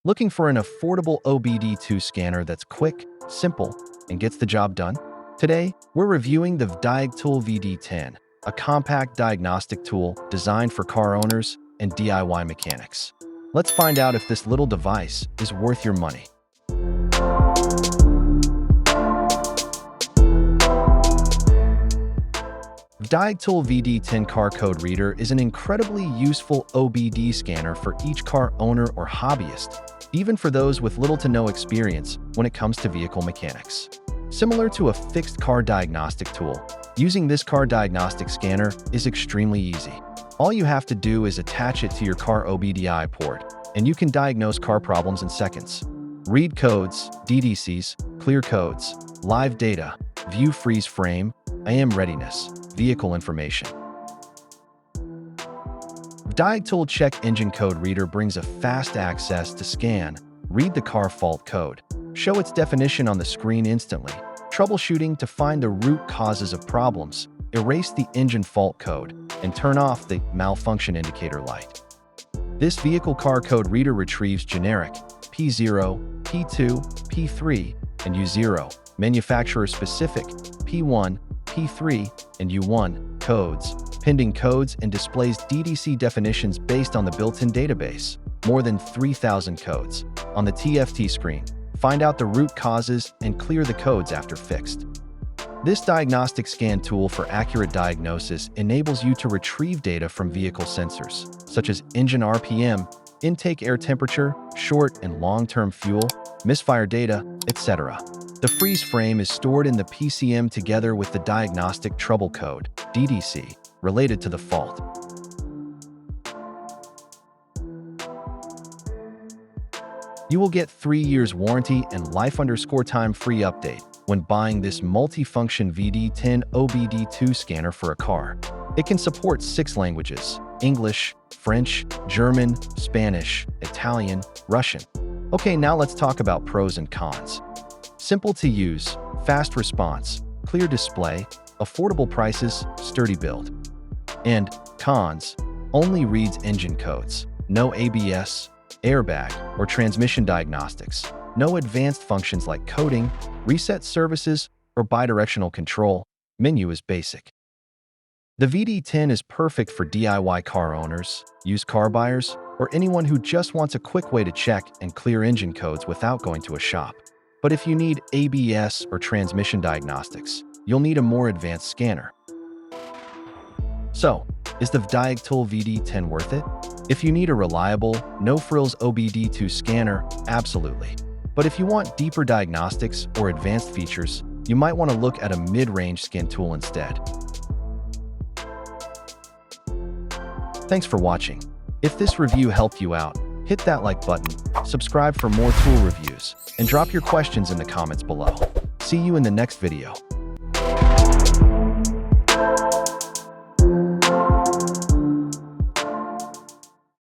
Looking for an affordable OBD2 scanner that's quick, simple, and gets the job done? Today, we're reviewing the VDIAGTOOL VD10, a compact diagnostic tool designed for car owners and DIY mechanics. Let's find out if this little device is worth your money. VDIAGTOOL VD10 Car Code Reader is an incredibly useful OBD scanner for each car owner or hobbyist, even for those with little to no experience when it comes to vehicle mechanics. Similar to a fixed car diagnostic tool, using this car diagnostic scanner is extremely easy. All you have to do is attach it to your car OBDI port, and you can diagnose car problems in seconds. Read codes, DDCs, clear codes, live data, view freeze frame, IM readiness, vehicle information. VDIAGTOOL Check Engine Code Reader brings a fast access to scan, read the car fault code, show its definition on the screen instantly, troubleshooting to find the root causes of problems, erase the engine fault code, and turn off the malfunction indicator light. This vehicle car code reader retrieves generic P0, P2, P3, and U0, manufacturer-specific P1, P3, and U1 codes, pending codes, and displays DDC definitions based on the built-in database, more than 3,000 codes. On the TFT screen, find out the root causes and clear the codes after fixed. This diagnostic scan tool for accurate diagnosis enables you to retrieve data from vehicle sensors, such as engine RPM, intake air temperature, short and long-term fuel, misfire data, etc. The freeze frame is stored in the PCM together with the diagnostic trouble code, DDC, related to the fault. You will get 3 years warranty and life_time free update when buying this multi-function VD10 OBD2 scanner for a car. It can support 6 languages: English, French, German, Spanish, Italian, Russian. Okay, now let's talk about pros and cons. Simple to use, fast response, clear display, affordable prices, sturdy build. And cons: only reads engine codes, no ABS, airbag, or transmission diagnostics, no advanced functions like coding, reset services, or bidirectional control. Menu is basic. The VD10 is perfect for DIY car owners, used car buyers, or anyone who just wants a quick way to check and clear engine codes without going to a shop. But if you need ABS or transmission diagnostics, you'll need a more advanced scanner. So, is the VDIAGTOOL VD10 worth it? If you need a reliable, no-frills OBD2 scanner, absolutely. But if you want deeper diagnostics or advanced features, you might want to look at a mid-range scan tool instead. Thanks for watching. If this review helped you out, hit that like button, subscribe for more tool reviews, and drop your questions in the comments below. See you in the next video.